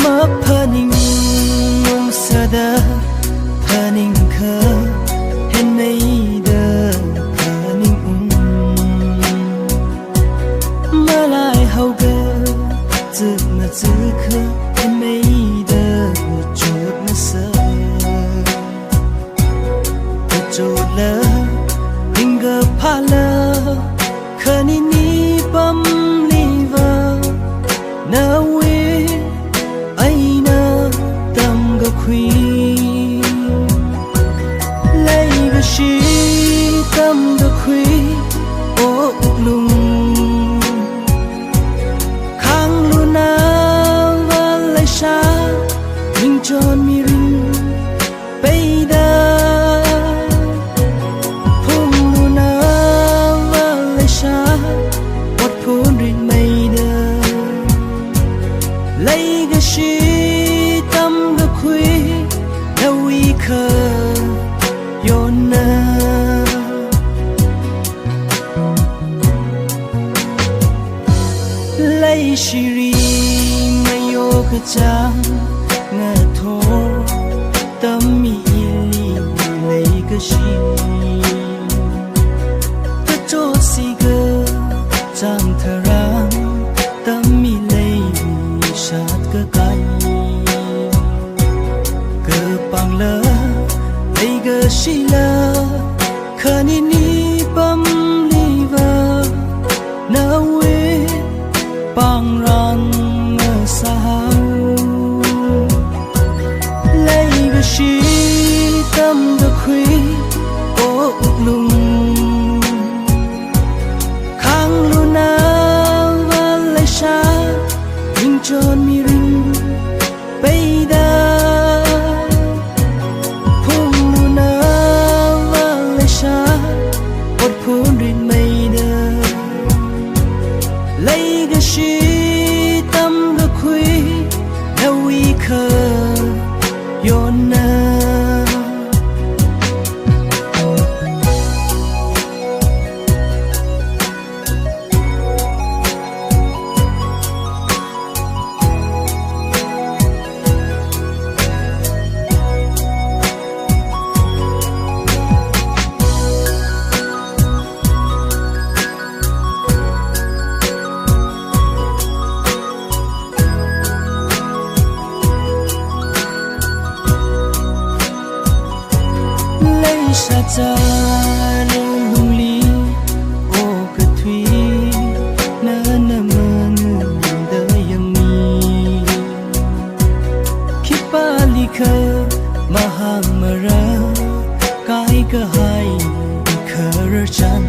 ma paning mong sada paning ka hen mei da paning malai hau ga zu ma zu ka hen mei da chot na sa chot la inga pala khani ni pam liva na we aina tam ga khui lai ga shi tam ga khui o lung khang lu na va lai sha ring chon mi ring pai da phung lu na va lai sha wat phun rin mai da lai ga shi tam ga khui na wi kha yon na lai shi ri mai yo ka cha nga tho tam mi li lai ga shi ta cho si ga chang tharang tam mi lai shat ka kai ka pang la lai ga shi la khani ni pam liva na we pang ran na sa lai ga shi tam ga khui o lung khang lu na va lai sha ring chon mi ring pai da phung lu na va lai sha ot phun rin mai da lai ga shi tam ga khui na wi kha yon na sa cha lu lung li o ka thui na na man da yang mi khipa li kha mahamara kai ka hai khar chan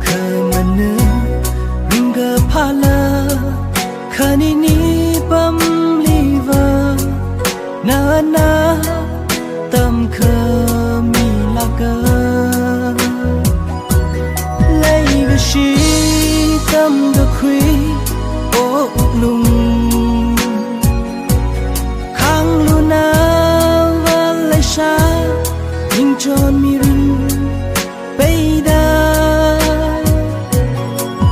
kha man ring ga phala khani ni pam liva na na tam kha mi la ga lai ga shi tam ga khui o lung khang lu na va lai sha ring chon mi ring pai da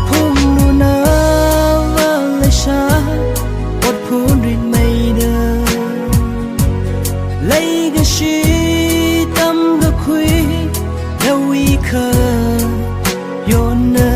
phung lu na va lai sha wat phun rin mai da lai ga shi tam ga khui na wi kha yon na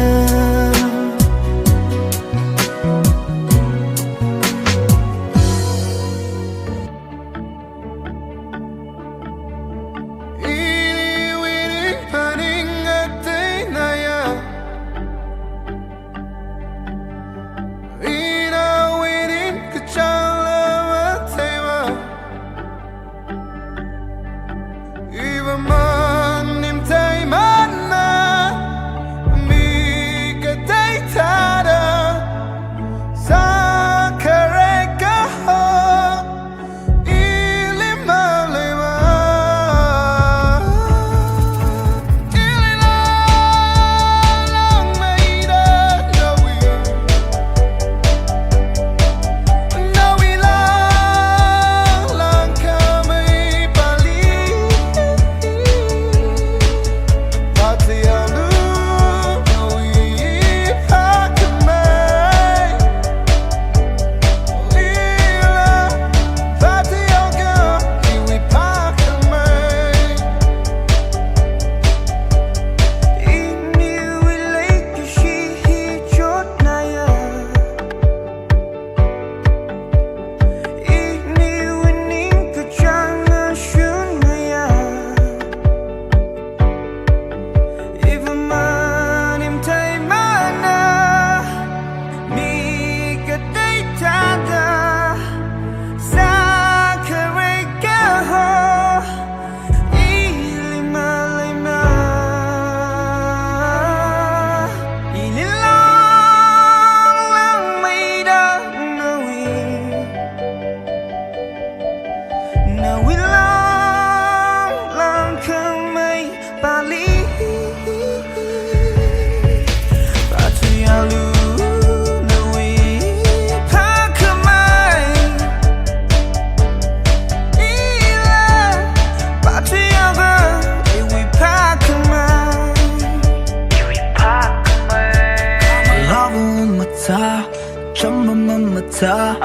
mata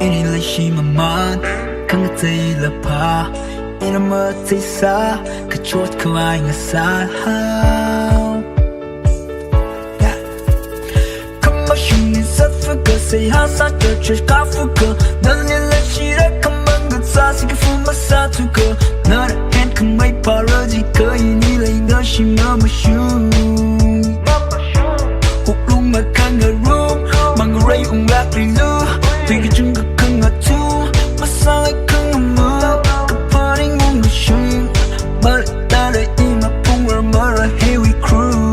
ini la shi maman kang tay la pa ina ma tay sa ka chot ka ai nga sa come ma shin ni sa fa ka say ha sa ka chot ka fu ka nan ni la shi ra kam bang ga sa si ka fu ma sa tu ka na en kam mai parody ka ini la inga shi ma ma shu mà kangaroo mang ray ung lạc đi lu tuy cái chung cái cưng ngặt thu mà sao lại cưng mơ cái party ngung người swing mà ta lại im mà phung ra mà ra here we cruise.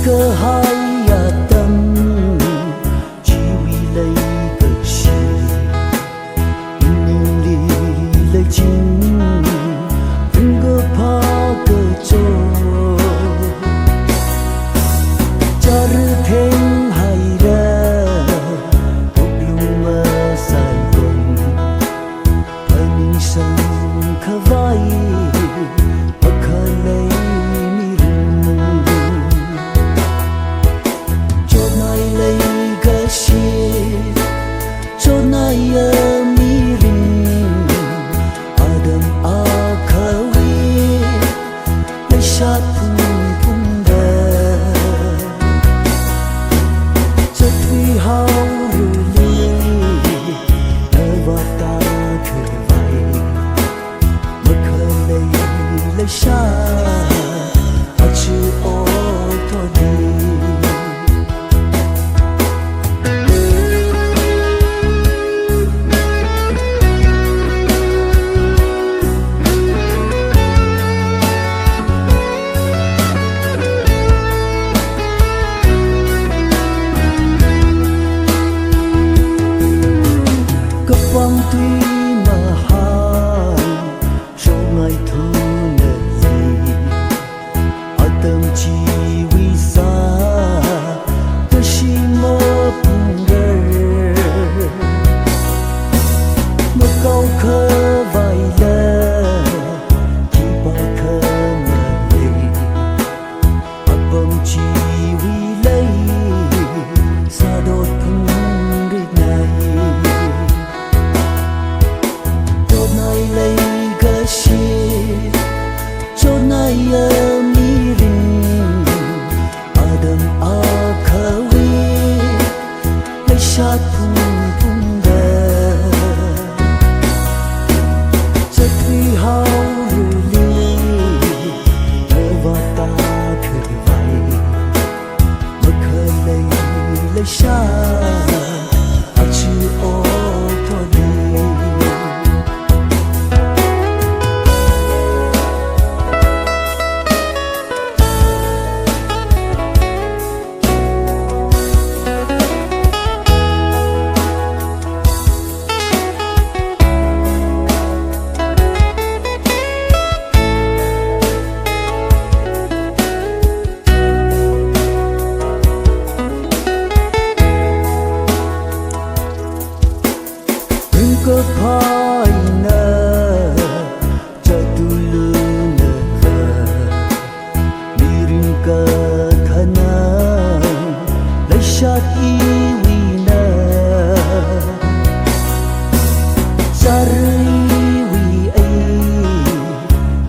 cơ hai ya tâm chỉ vì lấy cơ chi nhưng đi lấy chính đừng có phá cơ cho cha rư thêm hay ra một lùng mơ dài vòng anh sân khá vai và khá lấy quang tuy mà hai rồi ngày thu nợ gì ở tâm chi vì xa tôi chỉ mơ buồn đơ một câu khơ vài lần chỉ bao khơ mà lì ở tâm chi vì lấy xa đột thung đi này lấy cái gì cho nay mi ring adam akawi lấy sát phung phung đờ rất vì hao li và ta khơi vậy mà khơi lấy sát chưa ô thôi đi. Cơ phai nơ cho tu lư nơ khờ đi rin cơ khana lấy sát y vi nơ sa rơi vi ấy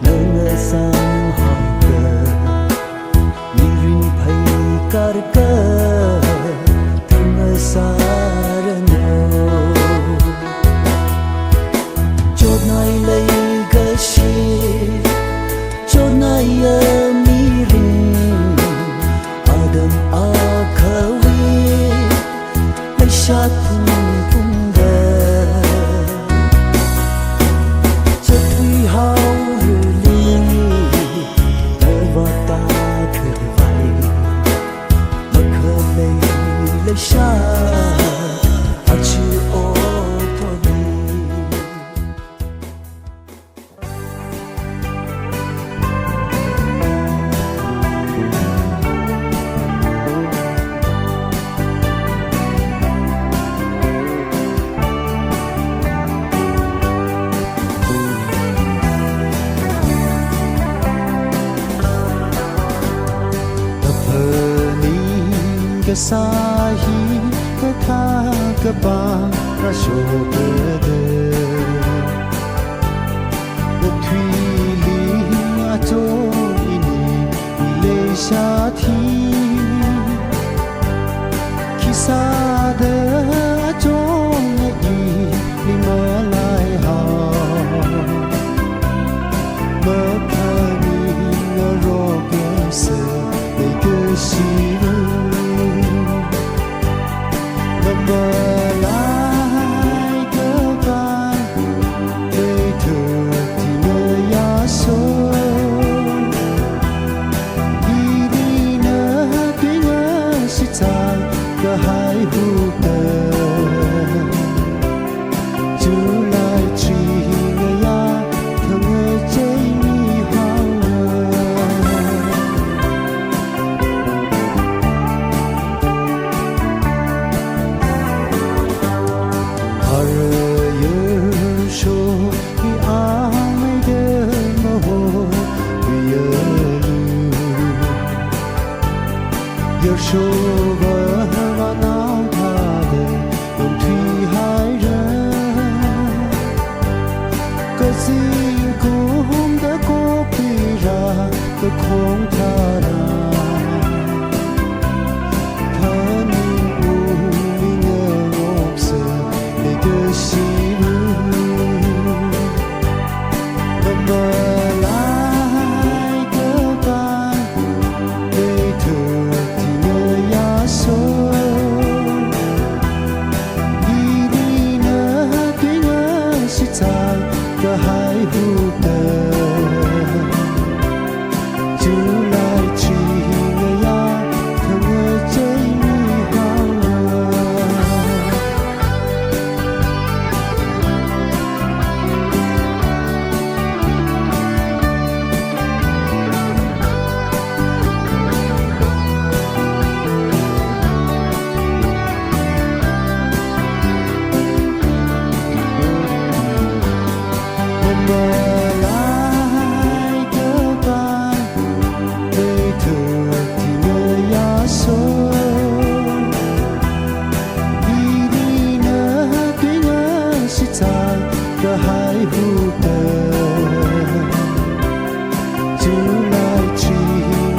nơ ngơ sang hàng cơ đi rin phai car cơ 下碰碰的，这对好日里，的我打可vai，我可没泪下，阿去哦托你。Kesahi kata kebang rasyo berde Betwili ato ini Malaysia thi Kisah de ato ngai lima lai hao Mekani ngerogem se Negesiru Belai keban Để thừa thì ngờ ya sôi Đi đi nỡ tuy ngờ sĩ tài Cơ hai hữu tờ Chú lại chỉ ngờ ya Thơ ngờ chơi mi hoang ngờ Số vợ và nào tha đời đồng thủy hai rơi cái gì cũng đã có khi ra cái không tha ra thân u mi ngờ ngọc sờ để cơ si Cơ hai hữu tờ Chú lại chỉ ngờ ya Thơ ngờ chơi mi hoang ngờ Belai keban Để thừa thì ngờ ya sôi Đi đi nỡ tuy ngờ sĩ tài Cơ hai hữu tờ Chú lại chỉ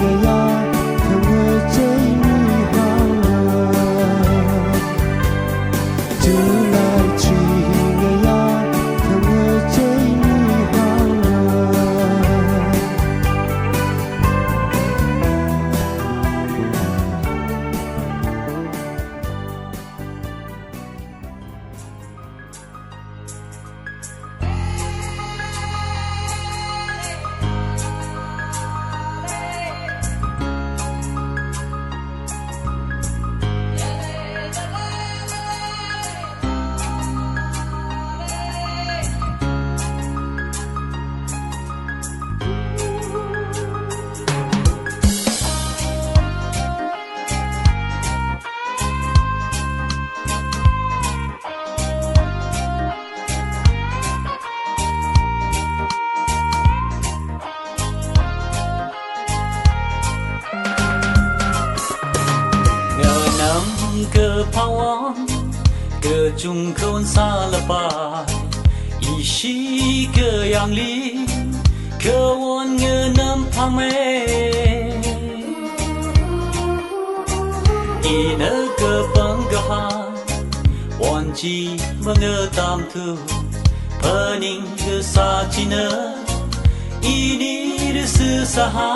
ngờ ya Thơ ngờ chơi mi hoang ngờ Chú lại chỉ ngờ ya Thơ ngờ chơi mi hoang ngờ Cơ pawon cơ chung khôn xa la bai y shi cơ yang li cơ won ngơ nam phang me y nơ cơ bang cơ ha won chi mơ ngơ tam thu phơ ning cơ sa chi nơ y ni de sư sa ha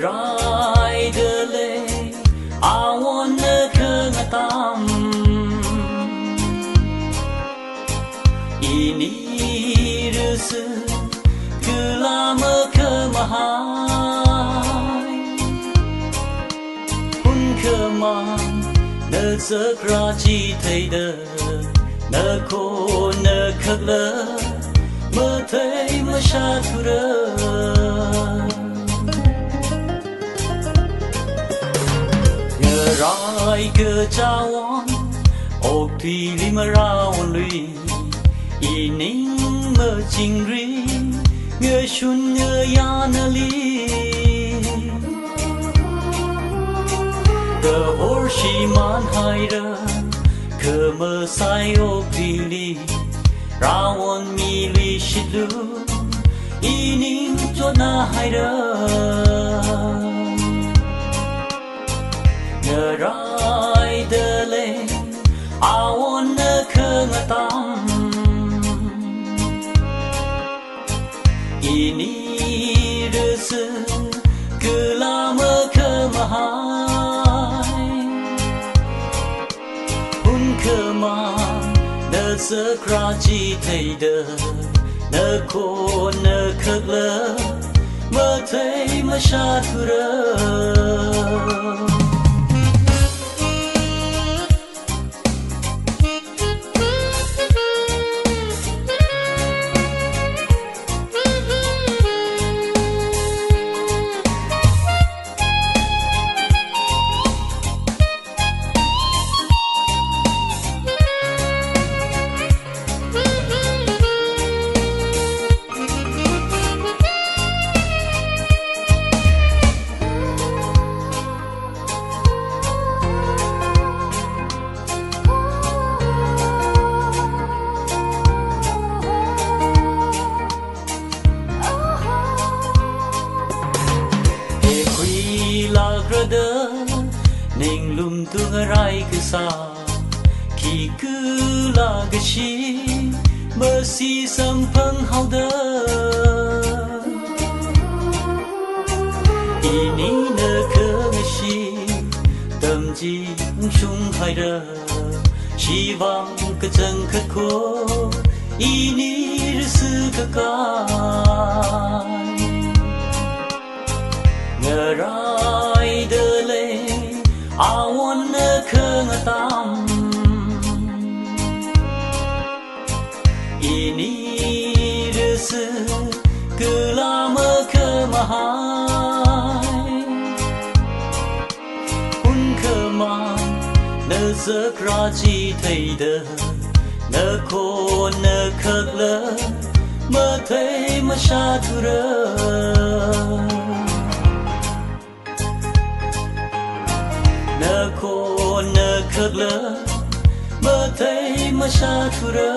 Rai de lê cơ mang nơ giấc ra chi thấy đờ nơ khô nơ khắc lơ mơ thấy mơ xa thu rơ nhờ rai cơ chawan ốc thủy li mơ rawan lui y ninh mơ chinh ri ngơ shun ngơ ya nơ li the horshi man haira cơ mơ sai ốc thủy li rawan mi li shilu y ninh cho na haira nhờ rai đơ lên awan nơ khơ ngơ tam ini rasa kelama kemahai pun kemah nơ sekra chi thấy đờ nơ khô nơ khắc lơ mơ thấy mơ xa thu rơ Ning lum tu ngarai ke sa ki ku la ge shi mơ si sam phang hao de ini ne ke ge shi tâm ji shung hai de shi vang ke chang khat ko ini su ka ka ngarai de le awan nơ khơ ngơ tam ini rasa kelama kemahai pun kemang nơ giấc ra chi thấy đờ nơ khô nơ khắc lơ mơ thấy mơ xa thu rơ nơ khô nơ khắc lơ mơ thấy mơ xa thu rơ